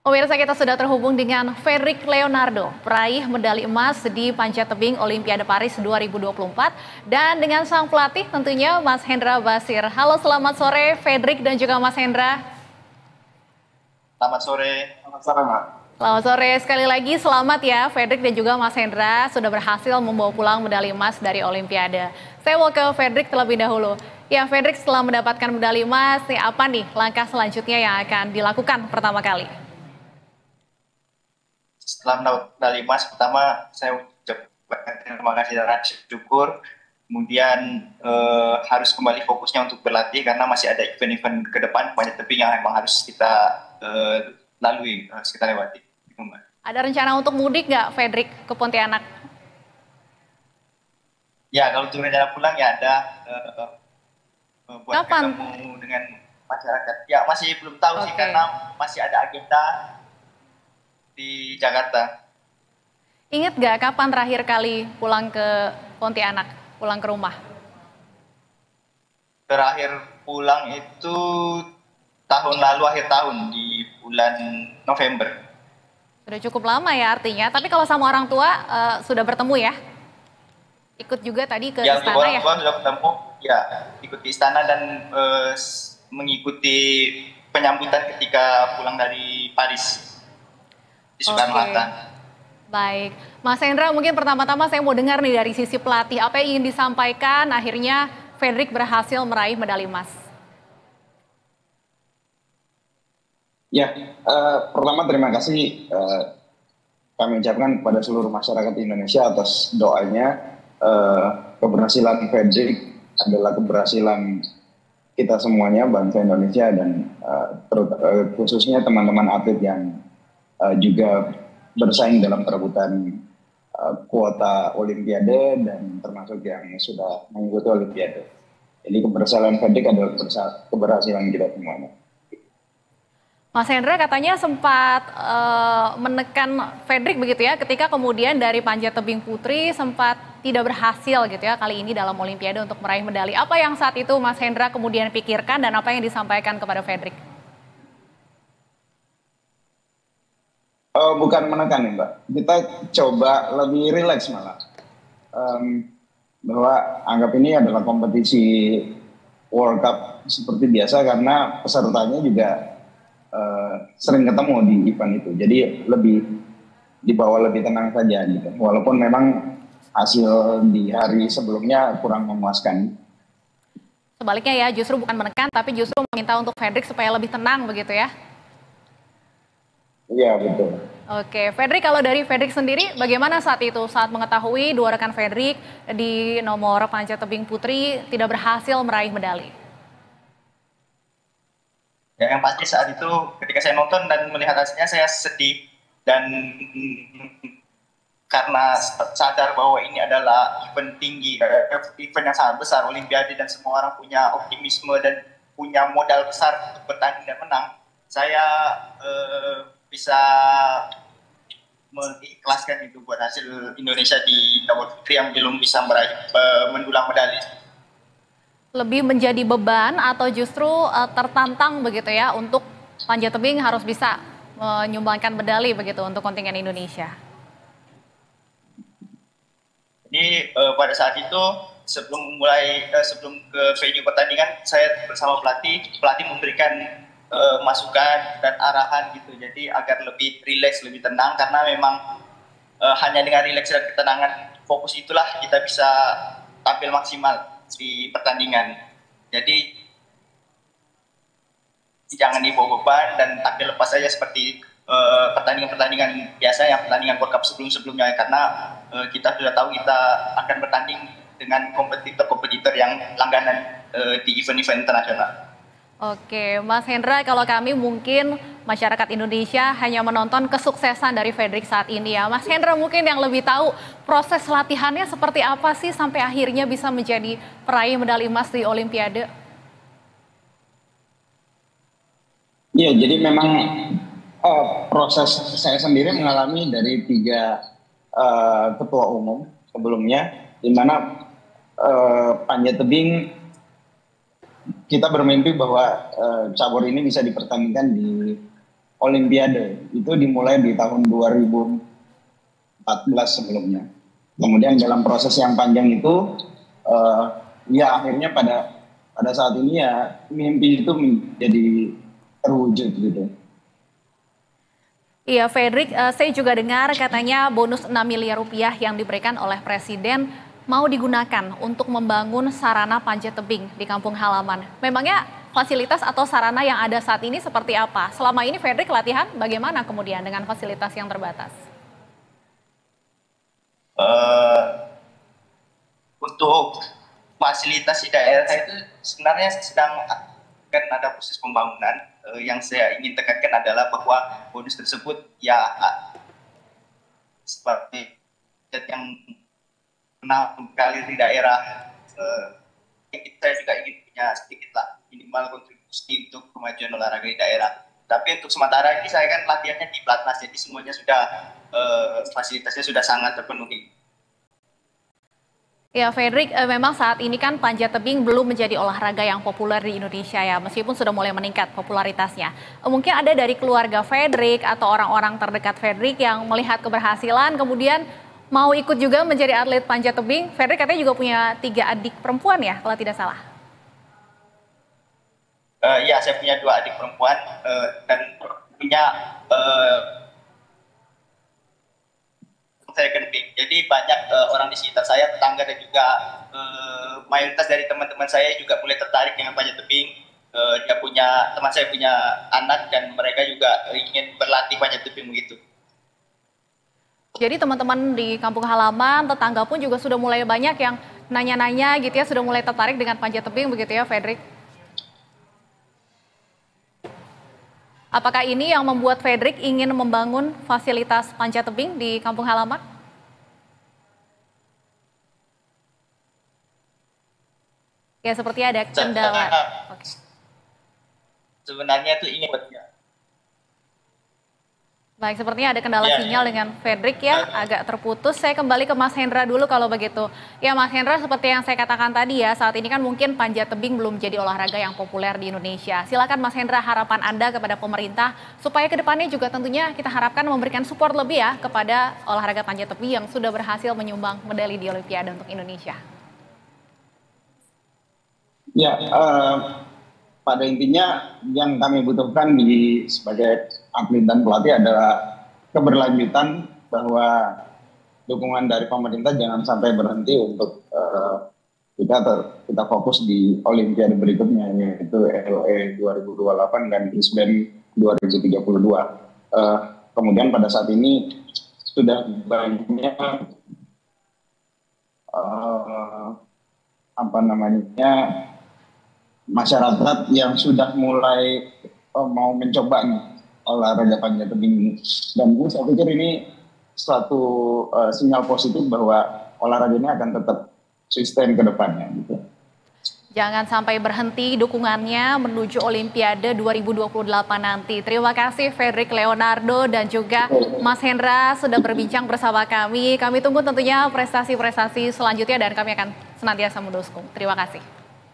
Pemirsa, kita sudah terhubung dengan Fedrik Leonardo, peraih medali emas di panjat tebing Olimpiade Paris 2024, dan dengan sang pelatih tentunya Mas Hendra Basir. Halo, selamat sore Fedrik dan juga Mas Hendra. Selamat sore. Selamat sore, Mbak. Selamat sore, sekali lagi selamat ya Fedrik dan juga Mas Hendra sudah berhasil membawa pulang medali emas dari Olimpiade. Saya mau ke Fedrik terlebih dahulu. Ya Fedrik, setelah mendapatkan medali emas, apa nih langkah selanjutnya yang akan dilakukan pertama kali? Setelah mendapat medali emas, pertama saya ucapkan terima kasih dan rasa syukur. Kemudian harus kembali fokusnya untuk berlatih karena masih ada event-event ke depan panjat tebing yang memang harus kita lalui, harus kita lewati. Ada rencana untuk mudik nggak, Fedrik, ke Pontianak? Ya, kalau untuk rencana pulang ya ada buat Kapan? ketemu dengan masyarakat. Ya, masih belum tahu sih karena masih ada agenda di Jakarta. Ingat nggak kapan terakhir kali pulang ke Pontianak, pulang ke rumah? Terakhir pulang itu tahun lalu, akhir tahun di bulan November. Sudah cukup lama ya artinya, tapi kalau sama orang tua sudah bertemu ya? Ikut juga tadi ke ya, istana orang ya? tua sudah bertemu, ya ikut di istana dan mengikuti penyambutan ketika pulang dari Paris di Soekarno-Hatta. Baik, Mas Hendra, mungkin pertama-tama saya mau dengar nih dari sisi pelatih, apa yang ingin disampaikan akhirnya Fedrik berhasil meraih medali emas? Ya, pertama terima kasih kami ucapkan kepada seluruh masyarakat Indonesia atas doanya. Keberhasilan Fedrik adalah keberhasilan kita semuanya, bangsa Indonesia, dan khususnya teman-teman atlet yang juga bersaing dalam perebutan kuota Olimpiade dan termasuk yang sudah mengikuti Olimpiade. Jadi keberhasilan Fedrik adalah keberhasilan kita semuanya. Mas Hendra katanya sempat menekan Fedrik begitu ya, ketika kemudian dari panjat tebing putri sempat tidak berhasil gitu ya kali ini dalam Olimpiade untuk meraih medali. Apa yang saat itu Mas Hendra kemudian pikirkan dan apa yang disampaikan kepada Fedrik? Bukan menekan nih Mbak, kita coba lebih rileks malah. Bahwa anggap ini adalah kompetisi World Cup seperti biasa karena pesertanya juga sering ketemu di event itu, jadi lebih dibawa lebih tenang saja gitu. Walaupun memang hasil di hari sebelumnya kurang memuaskan. Sebaliknya ya, justru bukan menekan, tapi justru meminta untuk Fedrik supaya lebih tenang begitu ya? Iya betul. Oke, Fedrik, kalau dari Fedrik sendiri bagaimana saat itu saat mengetahui dua rekan Fedrik di nomor panjat tebing putri tidak berhasil meraih medali? Ya, yang pasti saat itu ketika saya nonton dan melihat hasilnya saya sedih dan karena sadar bahwa ini adalah event tinggi, event yang sangat besar, Olimpiade, dan semua orang punya optimisme dan punya modal besar untuk bertanding dan menang. Saya bisa mengikhlaskan itu buat hasil Indonesia di nomor putri yang belum bisa meraih mendulang medali. Lebih menjadi beban atau justru tertantang begitu ya untuk panjat tebing harus bisa menyumbangkan medali begitu untuk kontingen Indonesia? Jadi pada saat itu sebelum ke venue pertandingan saya bersama pelatih memberikan masukan dan arahan gitu. Jadi agar lebih rileks, lebih tenang karena memang hanya dengan rileks dan ketenangan fokus itulah kita bisa tampil maksimal di pertandingan. Jadi jangan dibawa beban dan tampil lepas saja seperti pertandingan-pertandingan biasa, yang pertandingan World Cup sebelum-sebelumnya, karena kita sudah tahu kita akan bertanding dengan kompetitor-kompetitor yang langganan di event-event internasional. Oke, Mas Hendra, kalau kami mungkin masyarakat Indonesia hanya menonton kesuksesan dari Fedrik saat ini ya. Mas Hendra mungkin yang lebih tahu proses latihannya seperti apa sih sampai akhirnya bisa menjadi peraih medali emas di Olimpiade? Iya, jadi memang proses saya sendiri mengalami dari 3 ketua umum sebelumnya, di mana panjat tebing kita bermimpi bahwa cabur ini bisa dipertandingkan di Olimpiade. Itu dimulai di tahun 2014 sebelumnya. Kemudian dalam proses yang panjang itu, ya akhirnya pada saat ini ya mimpi itu menjadi terwujud gitu. Iya, Fredrik, saya juga dengar katanya bonus 6 miliar rupiah yang diberikan oleh Presiden mau digunakan untuk membangun sarana panjat tebing di kampung halaman. Memangnya fasilitas atau sarana yang ada saat ini seperti apa? Selama ini Fredrik latihan bagaimana kemudian dengan fasilitas yang terbatas? Untuk fasilitas di daerah itu sebenarnya sedang akan ada proses pembangunan. Yang saya ingin tekankan adalah bahwa bonus tersebut ya seperti yang pernah kali di daerah, saya juga ingin punya sedikit lah minimal kontribusi untuk kemajuan olahraga di daerah. Tapi untuk sementara ini saya kan latihannya di Platnas, jadi semuanya sudah fasilitasnya sudah sangat terpenuhi. Ya, Fredrik, memang saat ini kan panjat tebing belum menjadi olahraga yang populer di Indonesia ya, meskipun sudah mulai meningkat popularitasnya. Mungkin ada dari keluarga Fredrik atau orang-orang terdekat Fredrik yang melihat keberhasilan, kemudian mau ikut juga menjadi atlet panjat tebing. Fredrik katanya juga punya 3 adik perempuan ya, kalau tidak salah. Ya, saya punya 2 adik perempuan dan punya saya kending. Jadi banyak orang di sekitar saya, tetangga dan juga mayoritas dari teman-teman saya juga mulai tertarik dengan panjat tebing. Teman saya punya anak dan mereka juga ingin berlatih panjat tebing begitu. Jadi teman-teman di kampung halaman, tetangga pun juga sudah mulai banyak yang nanya-nanya gitu ya, sudah mulai tertarik dengan panjat tebing begitu ya, Fredrik? Apakah ini yang membuat Fredrik ingin membangun fasilitas panjat tebing di kampung halaman? Ya, seperti ada kendala. Sebenarnya itu ingin buatnya. Baik, sepertinya ada kendala sinyal dengan Fredrik ya, agak terputus. Saya kembali ke Mas Hendra dulu kalau begitu. Ya Mas Hendra, seperti yang saya katakan tadi ya, saat ini kan mungkin panjat tebing belum jadi olahraga yang populer di Indonesia. Silakan Mas Hendra, harapan Anda kepada pemerintah supaya kedepannya juga tentunya kita harapkan memberikan support lebih ya kepada olahraga panjat tebing yang sudah berhasil menyumbang medali di Olimpiade untuk Indonesia. Ya, pada intinya yang kami butuhkan sebagai atlet dan pelatih adalah keberlanjutan, bahwa dukungan dari pemerintah jangan sampai berhenti untuk kita fokus di Olimpiade berikutnya, yaitu LOE 2028 dan Brisbane 2032. Kemudian pada saat ini sudah banyak masyarakat yang sudah mulai mau mencoba nih olahraga panjat tebing, dan saya pikir ini suatu sinyal positif bahwa olahraga ini akan tetap sustain ke depannya gitu. Jangan sampai berhenti dukungannya menuju Olimpiade 2028 nanti. Terima kasih Fredrik Leonardo dan juga Mas Hendra sudah berbincang bersama kami. Kami tunggu tentunya prestasi-prestasi selanjutnya dan kami akan senantiasa mendukung. Terima kasih.